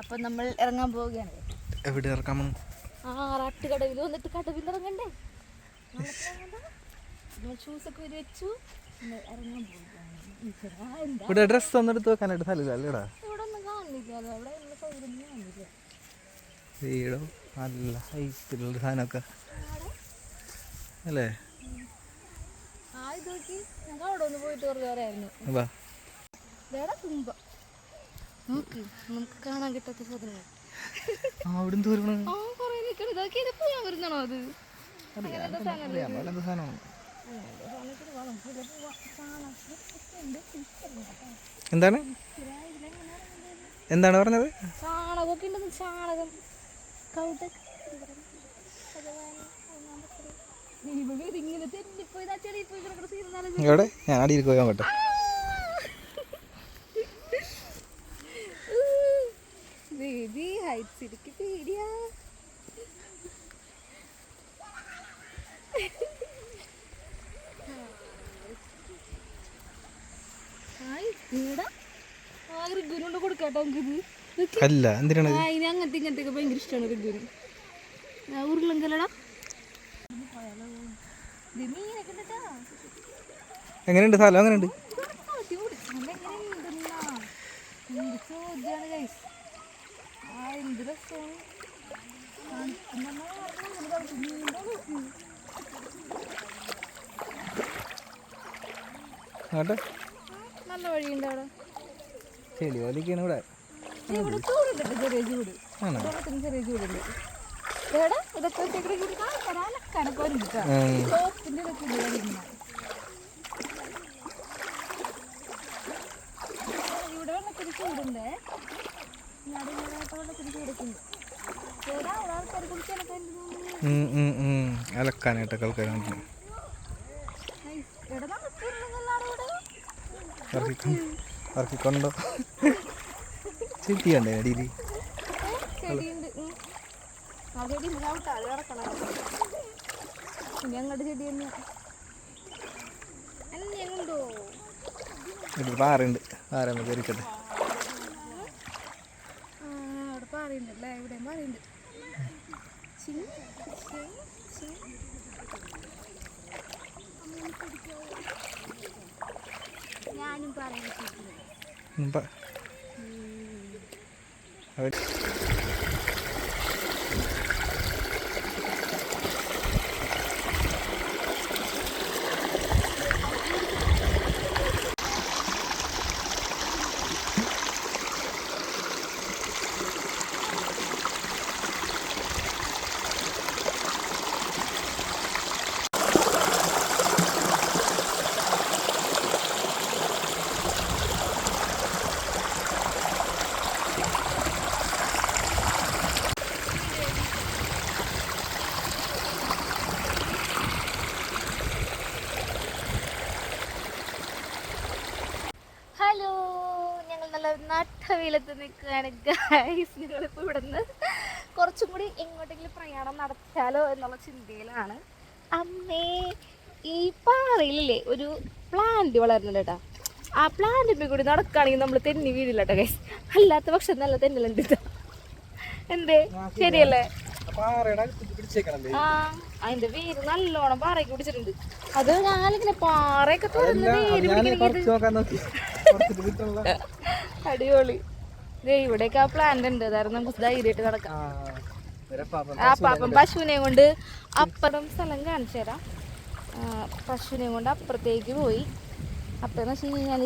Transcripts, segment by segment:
അപ്പൊ നമ്മൾ ഇറങ്ങാൻ പോവുകയാണ്. എവിടെ ഇറക്കാൻ? ആറാട്ടുകടവിൽ വന്നിട്ട് കടവിൽ ഇറങ്ങണ്ടേ? ഷൂസൊക്കെ വെച്ചു ഇറങ്ങാൻ പോവുകയാണ്. ഇവിടെ ഡ്രസ് ഒന്നും എടുത്ത് വെക്കാനായിട്ട് സ്ഥലമില്ലല്ലേടാ? ഇവിടെ ഒന്നും കാണില്ല, അവിടെ സൗകര്യം കാണില്ല. വീടോ നല്ല ഹൈറ്റിലുള്ള സാധനമൊക്കെ അല്ലേ? ഇത് നോക്കി, ഞങ്ങൾ അവിടെ ഒന്ന് പോയിട്ട് പറയായിരുന്നു. തുമ്പ നോക്ക്, നമുക്ക് കാണാൻ കിട്ടാത്ത സാധനങ്ങൾ. പോയാൻ വരുന്നതാണോ അത്? എന്താണ് എന്താണ് പറഞ്ഞത്? ചാണകമൊക്കെ ഉണ്ടെന്ന്. ചാണകം എവിടെ? ഞാൻ അടിയിൽ പോയാൻ കേട്ടോ. അല്ല എന്തിനാണ് അങ്ങനത്തെ ഇങ്ങനത്തെ ഭയങ്കര ഇഷ്ടമാണ് റിഗുന്. ഉരുളങ്കലടാ. എങ്ങനെയുണ്ട് സ്ഥലം? എങ്ങനെയുണ്ട്? നല്ല വഴിയുണ്ട് അവിടെ. ചെളി പോലെയൊക്കെയാണ് ഇവിടെ. ചെറിയ ചൂട്, ചെറിയ ചൂടുണ്ട്. ഇതൊക്കെ ഇവിടെ വെള്ളത്തിന് ചൂടുണ്ട്. അലക്കാനായിട്ടൊക്കെ ആൾക്കാരുണ്ട്. ഇറക്കിക്കൊണ്ടോ ചെടിയുണ്ടേ അടിയിൽ? ഞങ്ങളുടെ ചെടി തന്നെയാ. പാറുണ്ട്, പാറ കയറിക്കട്ടെ. അവിടെ പാറയുണ്ടല്ലേ? ഇവിടെ പാറയുണ്ട്. ഞാനും പറയുന്നത് നട്ടവയിലത്ത് നിൽക്കുകയാണ് ഗൈസ്. നിങ്ങളിപ്പോൾ ഇവിടെ നിന്ന് കുറച്ചും കൂടി എങ്ങോട്ടെങ്കിലും പ്രയാണം നടത്തിയാലോ എന്നുള്ള ചിന്തയിലാണ്. അമ്മേ, ഈ പാറയിലല്ലേ ഒരു പ്ലാന്റ് വളരുന്നുണ്ട് കേട്ടോ. ആ പ്ലാന്റിൻ്റെ കൂടി നടക്കുകയാണെങ്കിൽ നമ്മൾ തെന്നി വീഴില്ല കേട്ടോ ഗൈസ്. അല്ലാത്ത പക്ഷം നല്ല തെന്നലുണ്ട് കേട്ടോ. എന്തേ ശരിയല്ലേ? അതിന്റെ വേര് നല്ലോണം പാറയ്ക്ക് പിടിച്ചിട്ടുണ്ട്. അത് ഞാനിങ്ങനെ പാറയൊക്കെ തുറന്ന് അടിപൊളി. ഇവിടെയൊക്കെ ആ പ്ലാന്റ് ഉണ്ട്, അതായത് നമുക്ക് ധൈര്യമായിട്ട് നടക്കാം. ആ പാപ്പം പശുവിനെയും കൊണ്ട് അപ്പുറം സ്ഥലം കാണിച്ചു തരാം. പശുവിനെയും കൊണ്ട് അപ്പുറത്തേക്ക് പോയി. അപ്പം എന്ന് വെച്ച് കഴിഞ്ഞാൽ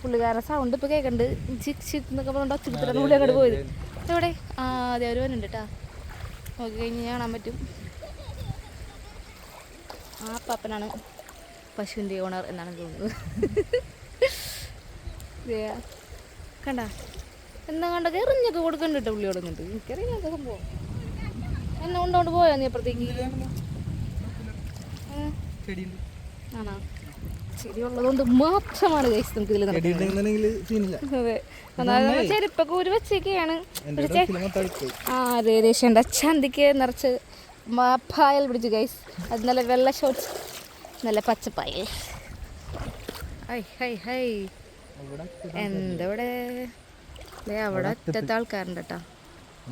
പുള്ളിക്കാരൻ സൗണ്ട് ഇപ്പോൾ കേൾക്കുന്നുണ്ട്. ചിക് ചിക് എന്നൊക്കെ പറഞ്ഞിട്ട് ഒച്ചത്തിലാണ് പുള്ളി അങ്ങോട്ട് പോയത്. എവിടെ? അതെ, അവർ വരുന്നുണ്ട് കേട്ടോ. നോക്കി കഴിഞ്ഞ് കാണാൻ പറ്റും. ആ പാപ്പനാണ് പശുവിൻ്റെ ഓണർ എന്നാണ് തോന്നുന്നത്. കണ്ട എന്താ കണ്ടൊക്കെ എറിഞ്ഞൊക്കെ കൊടുക്കണ്ട കേട്ടോ പുള്ളി കൊടുക്കുന്നുണ്ട്. എനിക്കറിയില്ല എന്താ സംഭവം. എന്നെ കൊണ്ടോണ്ട് പോയാ നീ അപ്പുറത്തേക്ക്? ആണോ? ചെടി ഉള്ളതുകൊണ്ട് മാത്രമാണ് കഴിച്ച് നമുക്ക് ഇതിൽ നടക്കുന്നത്. അതെ, അതായത് ചെരുപ്പൊക്കെ ഊരി വെച്ചൊക്കെയാണ്. ഏകദേശം എൻ്റെ ചന്തിക്ക് നിറച്ച് പായൽ പിടിച്ചു ഗൈസ്. അത് നല്ല വെള്ള ഷോർട്ട്സ്, നല്ല പച്ചപ്പായൽ. ഹൈ ഹൈ ഹൈ, എന്താ ഇവിടെ അവിടെ അറ്റത്തെ ആൾക്കാരുണ്ട് കേട്ടോ.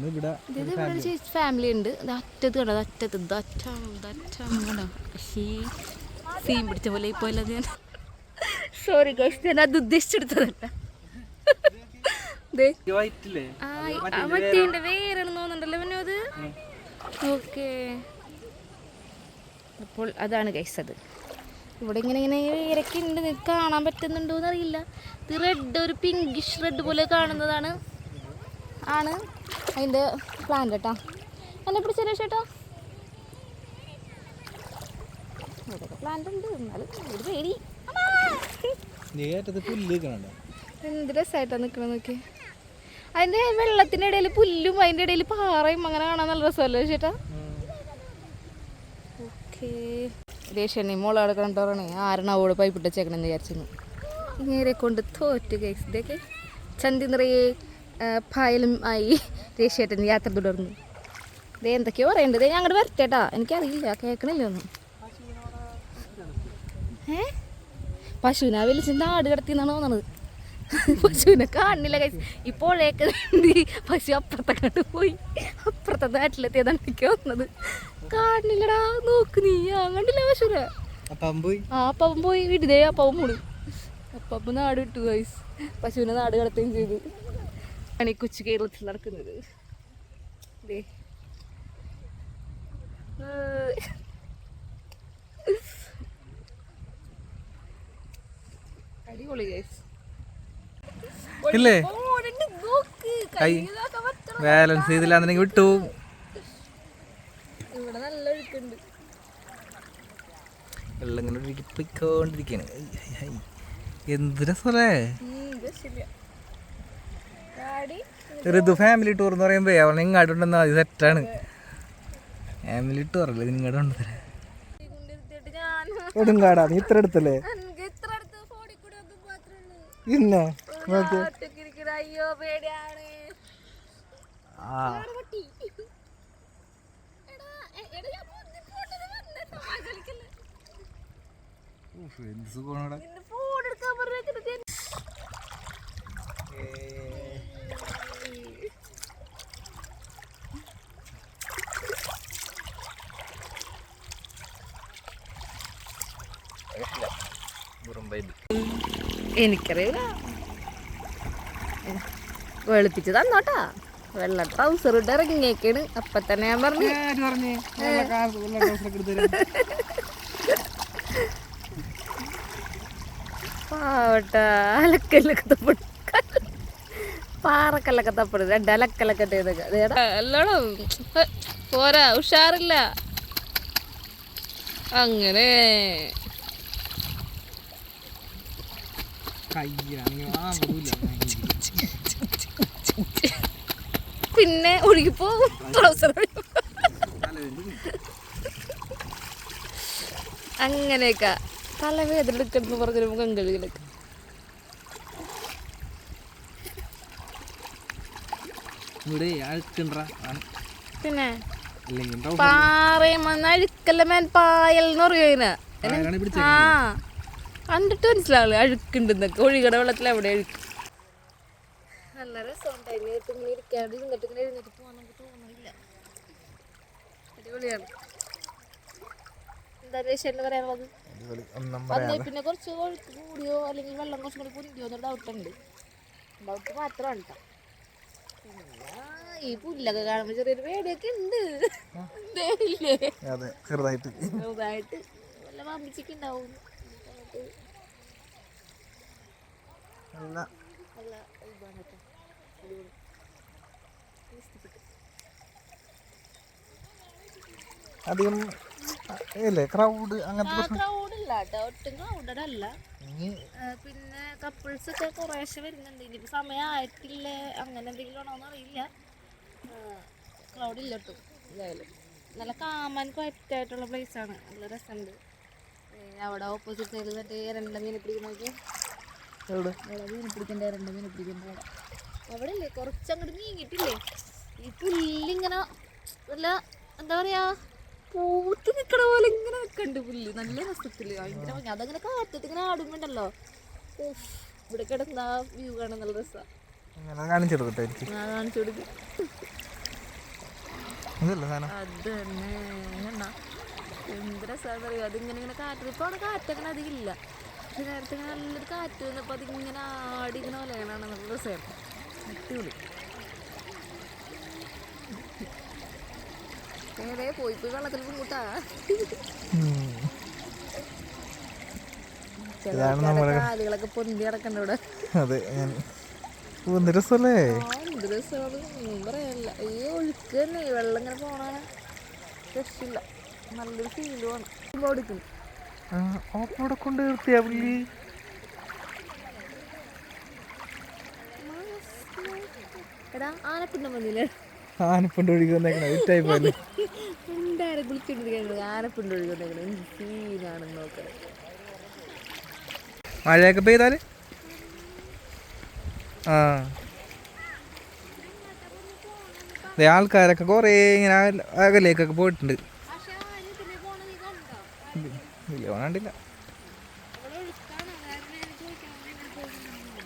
ഇവിടെ ഇത് ഇവിടെ ഒരു ചേച്ചി ഫാമിലി ഉണ്ട്. ഇത് അറ്റത്ത് കണ്ടോ, അറ്റത്ത് കണ്ടോ. സീൻ പിടിച്ച പോലെ ഇപ്പോൾ ഞാൻ സോറി ഗൈസ്, ഞാൻ അത് ഉദ്ദേശിച്ചെടുത്തതല്ല. മറ്റേ വേറെന്ന് തോന്നുന്നുണ്ടല്ലോ പിന്നെ അത്. ഓക്കെ, അപ്പോൾ അതാണ് ഗൈസ്. അത് ഇവിടെ ഇങ്ങനെ വേരൊക്കെ ഉണ്ട്, നിങ്ങൾക്ക് കാണാൻ പറ്റുന്നുണ്ടോ എന്നറിയില്ല. ഇത് റെഡ്, ഒരു പിങ്കിഷ് റെഡ് പോലെ കാണുന്നതാണ് അതിൻ്റെ പ്ലാന്റ് കേട്ടോ. എന്നെ പിടിച്ചേ ചേട്ടാ, ഇവിടെയൊക്കെ പ്ലാന്റ് ഉണ്ട്, എന്നാലും ഒരു പേടി. എന്ത് രസമായിട്ടാണ് നിൽക്കണത് നോക്കി. അതിൻ്റെ വെള്ളത്തിൻ്റെ ഇടയിൽ പുല്ലും അതിൻ്റെ ഇടയിൽ പാറയും അങ്ങനെ കാണാൻ നല്ല രസമല്ലേ ചേട്ടാ. ഓക്കെ, രേഷണി മോളവിടെ കണ്ടോറണേ ആരണ അവളോട് പൈപ്പിട്ട് വെച്ചേക്കണമെന്ന് വിചാരിച്ചിരുന്നു. ഇങ്ങനെ കൊണ്ട് തോറ്റ് ഗൈസ്. ഇതൊക്കെ ചന്തി നിറയെ പായലും ആയി രേഷേട്ടൻ യാത്ര തുടർന്നു. ഇതേ എന്തൊക്കെയോ പറയണ്ടത്, ഞാൻ അങ്ങോട്ട് വരട്ടേട്ടാ, എനിക്കറിയില്ല, കേൾക്കണില്ല ഒന്നും. പശുവിനെ വലിച്ച് നാട് കിടത്തിന്നാണ് തോന്നണത്. പശുവിനെ കാണുന്നില്ല കൈസ്. ഇപ്പോഴേക്ക് പശു അപ്പുറത്തെ കണ്ട് പോയി, അപ്പുറത്തെ നാട്ടിലെത്തിയതാണ് എനിക്ക് വന്നത്. കാണുന്നില്ലടാ, നോക്ക് നീ. കണ്ടില്ല പശുവിനെ. അപ്പം പോയി വീട്ടിലേ അപ്പം മൂടും. അപ്പം നാട് വിട്ടു കൈസ്. പശുവിനെ നാട് കിടത്തുകയും ചെയ്തു. ആണ് ഈ കൊച്ചു കേരളത്തിൽ നടക്കുന്നത്. അടിപൊളി ഗൈസ്. ഇല്ലേ കൈ ബാലൻസ് ചെയ്തില്ലാന്നുണ്ടെങ്കിൽ വിട്ടു. ഇവിടെ നല്ല ഒഴുക്കുണ്ട്. വെള്ളം ഇങ്ങനെ ഒഴുകി പോയിക്കൊണ്ടിരിക്കാണ്. എന്ത് രസമല്ലേ. ഋതു ഫാമിലി ടൂർ എന്ന് പറയുമ്പോ അവളെ ഇങ്ങോട്ട് ഉണ്ടെന്നാ അത് സെറ്റാണ്. ഫാമിലി ടൂർ അല്ലേ ഇങ്ങോട്ട് ഉണ്ട്. കൊടുങ്കാടാ, നീ ഇത്ര അടുത്തല്ലേ. പിന്നെ അയ്യോ പേടിയാണ്. എനിക്കറിയില്ല, വെളുപ്പിച്ച് തന്നോട്ടാ. വെള്ള ട്രൗസർ ഇട്ട് ഇറങ്ങിയേക്കാണ്. അപ്പൊ തന്നെ ഞാൻ പറഞ്ഞു പാവട്ടാ. അലക്കല്ലൊക്കെ തപ്പും, പാറക്കല്ലൊക്കെ തപ്പും, രണ്ട് അലക്കലൊക്കെ ഇട്ടതൊക്കെ എല്ലോടും പോരാ, ഉഷാറില്ല. അങ്ങനെ പിന്നെ ഒഴുകിപ്പോവും ട്രൗസർ. അങ്ങനെയൊക്കെ തലവേദന എടുക്കണം പറഞ്ഞു മുഖം കഴുകലൊക്കെ. പിന്നെ പാറയും അഴുക്കല്ല മേൻ പായൽ എന്ന് പറയുക. ആ കണ്ടിട്ട് മനസ്സിലാവില്ല അഴുക്കുണ്ടെന്നൊക്കെ. ഒഴുകട വെള്ളത്തിൽ എവിടെ അഴുക്ക്. നല്ല രസമുണ്ടായിരുന്നു ഇങ്ങനെ ഇരിക്കാണ്ട് ഇരുന്നിട്ട് ഇങ്ങനെ എഴുന്നേറ്റ് പോകാൻ നമുക്ക് തോന്നുന്നില്ല. അടിപൊളിയാണ്. എന്താ രേഷന് പറയാനുള്ളത്? പിന്നെ കുറച്ച് ഒഴുക്ക് കൂടിയോ അല്ലെങ്കിൽ വെള്ളം കുറച്ചും കൂടി പൊന്തിയോ എന്നൊരു ഡൗട്ടുണ്ട്. ഡൗട്ട് മാത്രമാണ് കേട്ടോ. പിന്നെ ഈ പുല്ലൊക്കെ കാണുമ്പോൾ ചെറിയൊരു പേടിയൊക്കെ ഉണ്ട്. ചെറുതായിട്ട് വല്ല വാമ്പിച്ചൊക്കെ ഉണ്ടാവും. അധികം ക്രൗഡ് അങ്ങനത്തെ ക്രൗഡില്ല കേട്ടോ, ഒട്ടും ക്രൗഡഡ് അല്ല. പിന്നെ കപ്പിൾസ് ഒക്കെ കുറേശ്ശെ വരുന്നുണ്ട്. ഇനിയിപ്പോൾ സമയമായിട്ടില്ല അങ്ങനെ എന്തെങ്കിലും ആണോന്ന് അറിയില്ല. ക്രൗഡില്ല കേട്ടോ. എന്തായാലും നല്ല കാമാൻ ക്വയറ്റായിട്ടുള്ള പ്ലേസാണ്. നല്ല രസമുണ്ട്. അവിടെ ഓപ്പോസിറ്റ് സൈഡിൽ മറ്റേ രണ്ട് മീനെ പിടിക്കണമൊക്കെ മീനെ പിടിക്കണ്ട രണ്ട് മീനെ പിടിക്കണ്ട അവിടെ ഇല്ലേ. കുറച്ചങ്ങോട്ട് നീങ്ങിയിട്ടില്ലേ ഈ പുല്ലിങ്ങനെ വല്ല എന്താ പറയാ പൂത്ത് നിൽക്കണ പോലെ ഇങ്ങനെ നിൽക്കണ്ട് പുല്ല്. നല്ല രസത്തില് ഭയങ്കര ഭംഗി. അതങ്ങനെ കാറ്റത്ത് ഇങ്ങനെ ആടുമ്പോണ്ടല്ലോ ഇവിടെ കിടന്ന വ്യൂ കാണാൻ നല്ല രസമാണ്. അങ്ങനെ കാണിച്ചെടുക്കട്ടെ എനിക്ക് കാണിച്ചു കൊടുക്കും. ഇതല്ല സാധനം. അത് തന്നെ എന്ത് രസമാണെന്ന് അറിയോ, അതിങ്ങനെ ഇങ്ങനെ കാറ്റ്. ഇപ്പോൾ അവിടെ കാറ്റങ്ങനെ അധികം ഇല്ല, പക്ഷെ നേരത്തെ ഇങ്ങനെ നല്ലൊരു കാറ്റ് വന്നപ്പോൾ അതിങ്ങനെ ആടി ഇങ്ങനെ വലയണാണ്. നല്ല രസമായിരുന്നു, അടിപൊളി. ഏതേ പോയി വെള്ളത്തിൽ കൂട്ടാ കാലുകളൊക്കെ പൊന്തി കിടക്കണ്ട ഇവിടെ. അതെ, എന്ത് രസമല്ലേ. എന്ത് രസമാണ്, ഒന്നും പറയാനില്ല. ഈ ഒഴുക്ക് തന്നെ, വെള്ളം ഇങ്ങനെ പോണാണ് രക്ഷയില്ല. നല്ലൊരു ഫീലുമാണ്. കൊടുക്കും അവിടെ കൊണ്ട് നിർത്തിയാ പുള്ളി. എടാ ആനപ്പിണ്ടം വന്നില്ലേ? ആനപ്പിണ്ട് ഒഴുകി വന്നേക്കണ ടൈപ്പ് എന്തായാലും കുളിച്ചിട്ടിരിക്കുന്നത്. ആനപ്പിണ്ട് ഒഴുകി വന്നേക്കണ എന്ത് സീനാണെന്ന് നോക്കണം. മഴയൊക്കെ പെയ്താല് ആൾക്കാരൊക്കെ കുറേ ഇങ്ങനെ അകലേക്കൊക്കെ പോയിട്ടുണ്ട്. ഇല്ല, കണ്ടില്ല.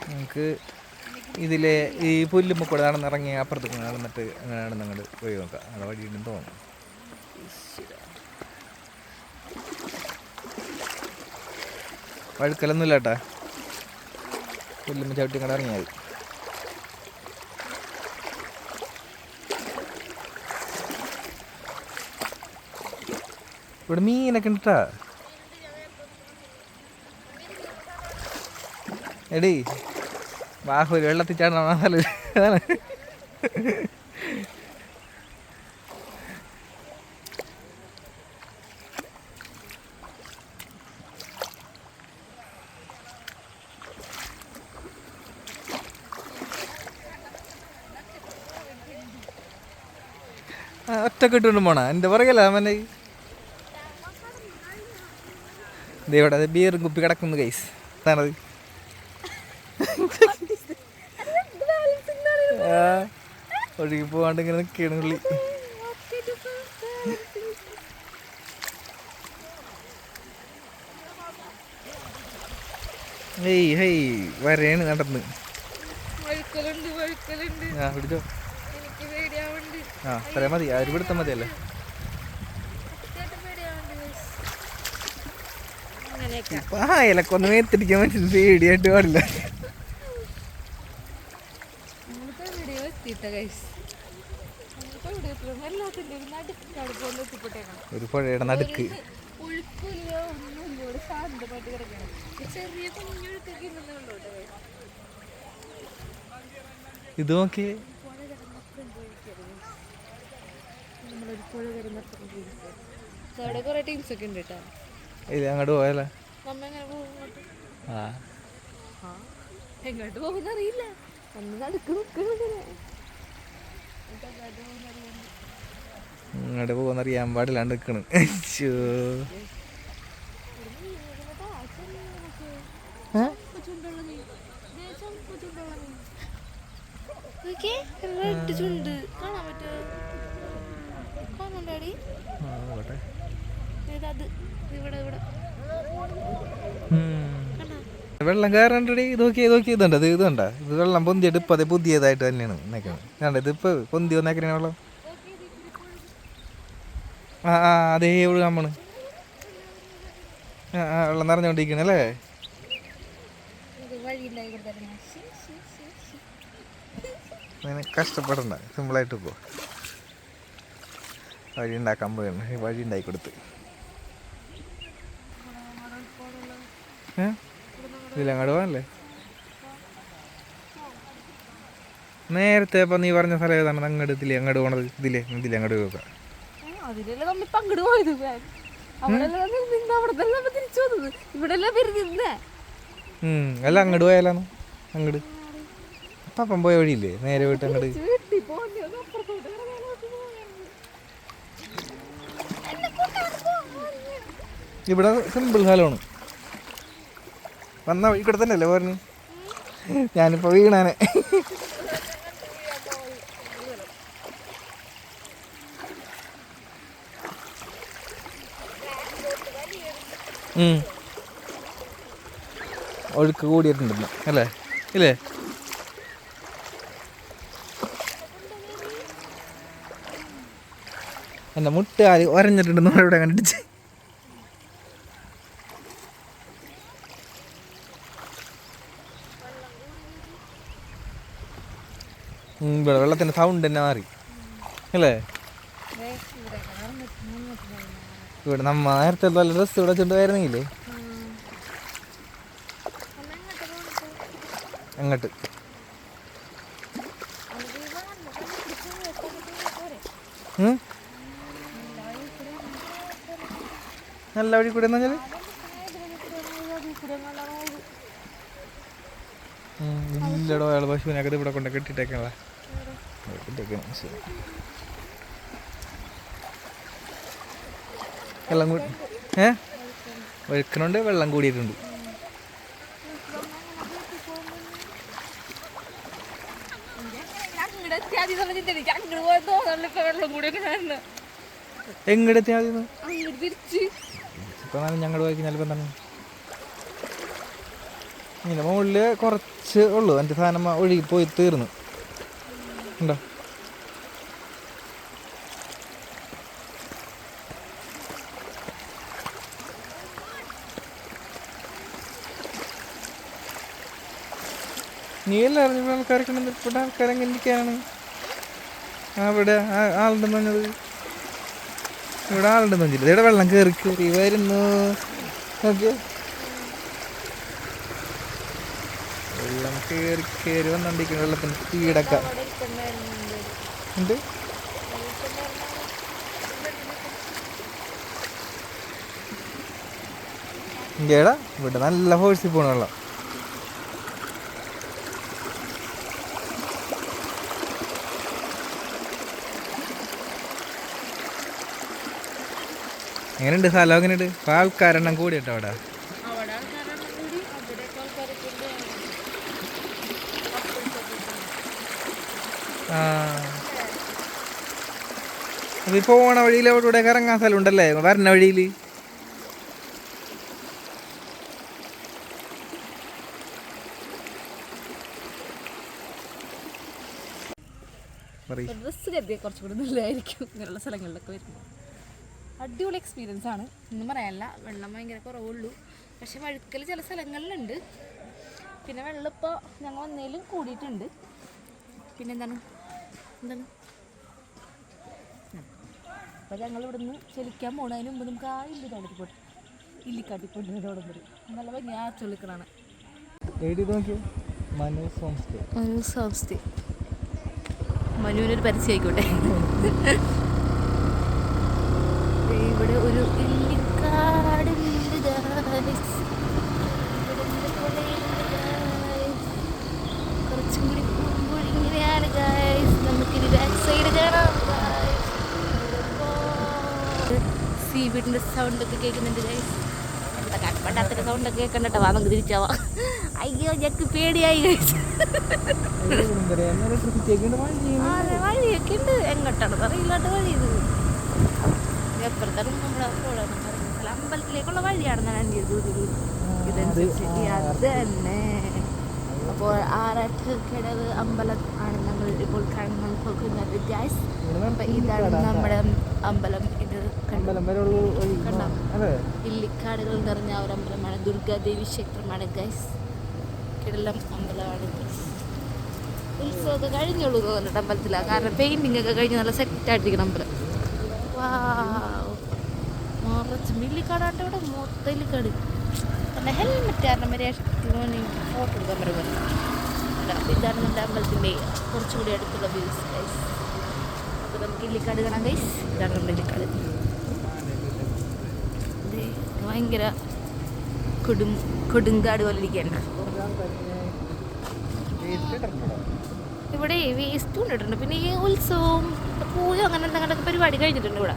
നമുക്ക് ഇതിലെ ഈ പുല്ലുമ്മ കൂടെ നടന്നിറങ്ങി അപ്പുറത്ത് നടന്നിട്ട് അങ്ങനെ നടന്നങ്ങോട്ട് പോയി നോക്കാം. അത് വഴിയുണ്ടെന്ന് തോന്നുന്നു. വഴുക്കലൊന്നും ഇല്ല കേട്ടാ, പുല്ലുമ്മ ചവിട്ടി ഇങ്ങോട്ട് ഇറങ്ങിയാൽ മതി. ഇവിടെ മീനൊക്കെ ഉണ്ടിട്ടാ. എടീ ബാഹുല് വെള്ളത്തിൽ ചാടണം. അതാണ് ഒറ്റക്ക് ഇട്ടുകൊണ്ട് പോണ എൻ്റെ പറയല്ല അവനെ. ഇവിടെ ബിയറും കുപ്പി കിടക്കുന്നു ഗൈസ്. എന്താണത്? ഒഴുകി പോവാണ്ട് ഇങ്ങനെ നിൽക്കുകയാണ് പുള്ളി. ഹേയ് ഹേയ് വരേണ് നടന്ന്. പിടിച്ചോ. അത്രേ മതി, ആ ഒരു പിടുത്തം മതിയല്ലേ. ഇപ്പൊ ആ ഇലക്കൊന്ന് മേത്തിടിക്കാൻ പറ്റില്ല, പേടിയായിട്ട് പാടില്ല. ഒരു പുഴയുടെ നടുക്ക് ഇത് നോക്കിയേ. ഇല്ല, അങ്ങോട്ട് പോയല്ലേ. എങ്ങോട്ട് പോകുന്നറിയില്ല, ഒന്ന് നടുക്ക് ഇങ്ങോട്ട് പോകുന്നറിയാൻ പാടില്ലാണ്ട് നിൽക്കണ്. ചുണ്ട് കാണാൻ പറ്റുമോ? കാണണ്ടാടി ഇവിടെ ഇവിടെ വെള്ളം കയറണ്ടടി. ഇത് നോക്കി നോക്കി, ഇതുണ്ട് ഇത് ഇതുണ്ട. ഇത് വെള്ളം പൊന്തിയിട്ട് ഇപ്പം അതേ പുതിയതായിട്ട് തന്നെയാണ് നിൽക്കുന്നത്. കണ്ട ഇതിപ്പോൾ പൊന്തി വന്നേക്കണ വെള്ളം. ആ ആ അതേ ഇവിടെ നമ്മൾ വെള്ളം നിറഞ്ഞുകൊണ്ടിരിക്കണല്ലേ. അങ്ങനെ കഷ്ടപ്പെടണ്ട, സിമ്പിളായിട്ട് പോ. വഴി ഉണ്ടാക്കാൻ പോയാണ്, വഴി ഉണ്ടാക്കി കൊടുത്ത്. ഇതിലങ്ങോട്ട് പോകാനല്ലേ? നേരത്തെ അപ്പം നീ പറഞ്ഞ സ്ഥലം ഏതാണ്? അങ്ങോട്ട് ഇതിലേ അങ്ങോട്ട് പോണത്. ഇതിലേ അങ്ങോട്ട് പോകാം. അല്ല അങ്ങോട്ട് പോയാലാണ്. അങ്ങോട്ട് അപ്പം പോയ വഴിയില്ലേ നേരെ പോയിട്ട് അങ്ങോട്ട്. ഇവിടെ സിമ്പിൾ സ്ഥലമാണ്. വന്ന വഴി കൂടെ തന്നെ അല്ലേ പറഞ്ഞു. ഞാനിപ്പോ വീണാനെ. ഒഴുക്ക് കൂടിയിട്ടുണ്ടെന്ന് അല്ലേ? ഇല്ലേ? എൻ്റെ മുട്ടുകാല് ഒരഞ്ഞിട്ടുണ്ട് നമ്മളിവിടെ കണ്ടിട്ട്. ഇവിടെ വെള്ളത്തിൻ്റെ സൗണ്ട് തന്നെ മാറി അല്ലേ? ഇവിടെ നമ്മ നേരത്തെ നല്ല ഡ്രസ്സ് ഇവിടെ വെച്ചിട്ടുണ്ടായിരുന്നെങ്കിലേ. അങ്ങോട്ട് നല്ല വഴി കൂടെ എന്ന് പറഞ്ഞാൽ ഇല്ലടോ അയാൾ പശുവിനൊക്കെ ഇവിടെ കൊണ്ട് കെട്ടിട്ടേക്കണ വെള്ളം കൂടി ഒഴുക്കണുണ്ട്, വെള്ളം കൂടിയിട്ടുണ്ട്. എങ്ങടെത്തിയാൽ ഇപ്പൊ ഞങ്ങൾ പോയി കഴിഞ്ഞാൽ എന്താണ് ഇങ്ങനെ മുകളില് കുറച്ച് ഉള്ളു എൻ്റെ സാധനം ഒഴുകി പോയി തീർന്നു ഉണ്ടോ. നീ എല്ലാവരും ആൾക്കാരൊക്കെ ഇവിടെ ആൾക്കാരെങ്ങനെ ഇരിക്കുകയാണ്. അവിടെ ആളുണ്ടെന്ന് പറഞ്ഞത് ഇവിടെ ആളുണ്ടെന്ന് പറഞ്ഞില്ല. ഇവിടെ വെള്ളം കയറി കയറി വരുന്നു. ഓക്കെ വെള്ളം കയറി കയറി വന്നോണ്ടിരിക്കുന്നു. വെള്ളത്തിന് സ്പീഡൊക്കെ ഉണ്ട്. ഇങ്ങേടാ ഇവിടെ നല്ല ഫോഴ്സിൽ പോണ വെള്ളം. എങ്ങനെയുണ്ട് സ്ഥലം? എങ്ങനെയുണ്ട്? ഇപ്പം ആൾക്കാരെണ്ണം കൂടിയിട്ടോ അവിടെ. ആ അപ്പൊ ഈ പോണ വഴിയിൽ അവിടെ ഇവിടെ ഇറങ്ങാൻ സ്ഥലം ഉണ്ടല്ലേ വരണ വഴിയിൽ? ഡ്രസ്സ് കരുതിയ കുറച്ചുകൂടി നല്ലതായിരിക്കും ഇങ്ങനെയുള്ള സ്ഥലങ്ങളിലൊക്കെ വരുമ്പോൾ. അടിപൊളി എക്സ്പീരിയൻസ് ആണ്, ഒന്നും പറയാനില്ല. വെള്ളം ഭയങ്കര കുറവുള്ളൂ, പക്ഷെ വഴുക്കൽ ചില സ്ഥലങ്ങളിലുണ്ട്. പിന്നെ വെള്ളം ഇപ്പോൾ ഞങ്ങൾ വന്നതിലും കൂടിയിട്ടുണ്ട്. പിന്നെ എന്താണ് അപ്പോൾ ഞങ്ങൾ ഇവിടുന്ന് ചലിക്കാൻ പോണതിന് മുമ്പ് നമുക്ക് ആ ഇല്ലിക്കാട്ടിപ്പോട്ട് ഇതോടെ വരും. നല്ല ഭംഗി ആ ചൊല്ലിക്കണാണ് മനുവിനൊരു പരസ്യം ആയിക്കോട്ടെ. ഇവിടെ ഒരു ഇല്ലിക്കാട് കുറച്ചും കൂടി പോകുമ്പോൾ ഇങ്ങനെയാണ് ഗൈസ്. നമുക്കിനി ബാക്ക് സൈഡ് കാണാം. സീ വീടിൻ്റെ സൗണ്ടൊക്കെ കേൾക്കുന്നുണ്ട് ഗൈസ്. പണ്ടാത്തൊക്കെ സൗണ്ടൊക്കെ കേൾക്കണ്ടോ? വാ നമുക്ക് തിരിച്ചാവാ. അയ്യോ ഞങ്ങൾക്ക് പേടിയായി ഗൈസ്. വഴിയൊക്കെ ഉണ്ട്, എങ്ങോട്ടാണ് അറിയില്ലാത്ത വഴി. ഇത് എപ്പുറത്താണ് നമ്മുടെ അമ്പലത്തിലേക്കുള്ള വഴിയാണെന്നാണ് എൻ്റെ ഒരു ഇതനുസരിച്ച്. അത് തന്നെ. അപ്പോൾ ആറാട്ടുകടവ് അമ്പലം ആണ് നമ്മൾ ഇപ്പോൾ കാണാൻ പോകുന്നത് ഗൈസ്. അപ്പം ഇതാണ് നമ്മുടെ അമ്പലം. ഇത് കണ്ടോ? ഇല്ലിക്കാടുകൾ നിറഞ്ഞ ഒരു അമ്പലമാണ്. ദുർഗാദേവി ക്ഷേത്രമാണ് ഗൈസ്. കിടലം അമ്പലമാണ് ഗൈസ്. ഉത്സവമൊക്കെ കഴിഞ്ഞുള്ളൂ തോന്നിട്ട് അമ്പലത്തിലാണ്. കാരണം പെയിൻറ്റിങ് ഒക്കെ കഴിഞ്ഞ് നല്ല സെറ്റായിട്ടിരിക്കണം അമ്പലം. മറച്ച് മില്ലിക്കാടാണ്ട് ഇവിടെ മൊത്തലിക്കാട്. പിന്നെ ഹെൽമെറ്റ് കാരണം വരെ ഫോട്ടോ എടുക്കാൻ പറ്റുമല്ലോ. അപ്പോൾ ഇതാണ് നമ്മുടെ അമ്പലത്തിൻ്റെ കുറച്ചുകൂടി അടുത്തുള്ള വ്യൂസ് ഗൈസ്. അപ്പോൾ നമുക്ക് ഇല്ലിക്കാട് കാണാം ഗൈസ്. ഇതാണ് നമ്മുടെ ഇല്ലിക്കാട്. ഭയങ്കര കൊടുങ്കാട് പോലെ ഇരിക്കുകയാണ്. ഇവിടെ വേസ്റ്റ് കൊണ്ടിട്ടുണ്ട്. പിന്നെ ഈ ഉത്സവവും പൂജ അങ്ങനെ എന്തെങ്കിലുമൊക്കെ പരിപാടി കഴിഞ്ഞിട്ടുണ്ട് ഇവിടെ.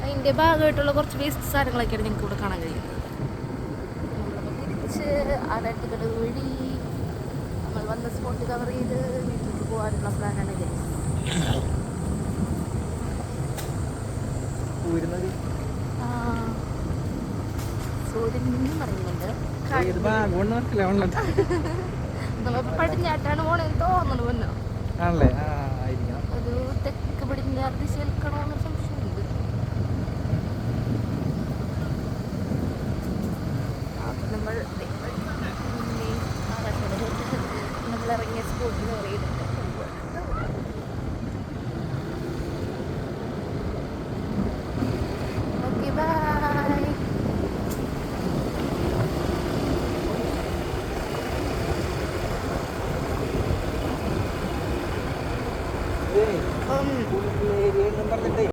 അതിൻ്റെ ഭാഗമായിട്ടുള്ള കുറച്ച് വേസ്റ്റ് സാധനങ്ങളൊക്കെയാണ് ഞങ്ങൾക്ക് ഇവിടെ കാണാൻ കഴിയുന്നത്. തിരിച്ച് ആറാട്ടുകടവ് വഴി നമ്മൾ വന്ന സ്പോട്ട് കവർ ചെയ്ത് വീട്ടിലേക്ക് പോകാനുള്ള പ്ലാനാണ് ഗൈസ്. സൂര്യൻ നിന്നും പറയുന്നുണ്ട്. നമ്മളിപ്പോൾ പടിഞ്ഞാട്ടാണ് പോണെന്ന് തോന്നുന്നു. പൊന്നോ ഒരു തെക്ക് പടിഞ്ഞാറ് ദിശയിൽക്കണമെന്ന് സംശയമുണ്ട്. അപ്പം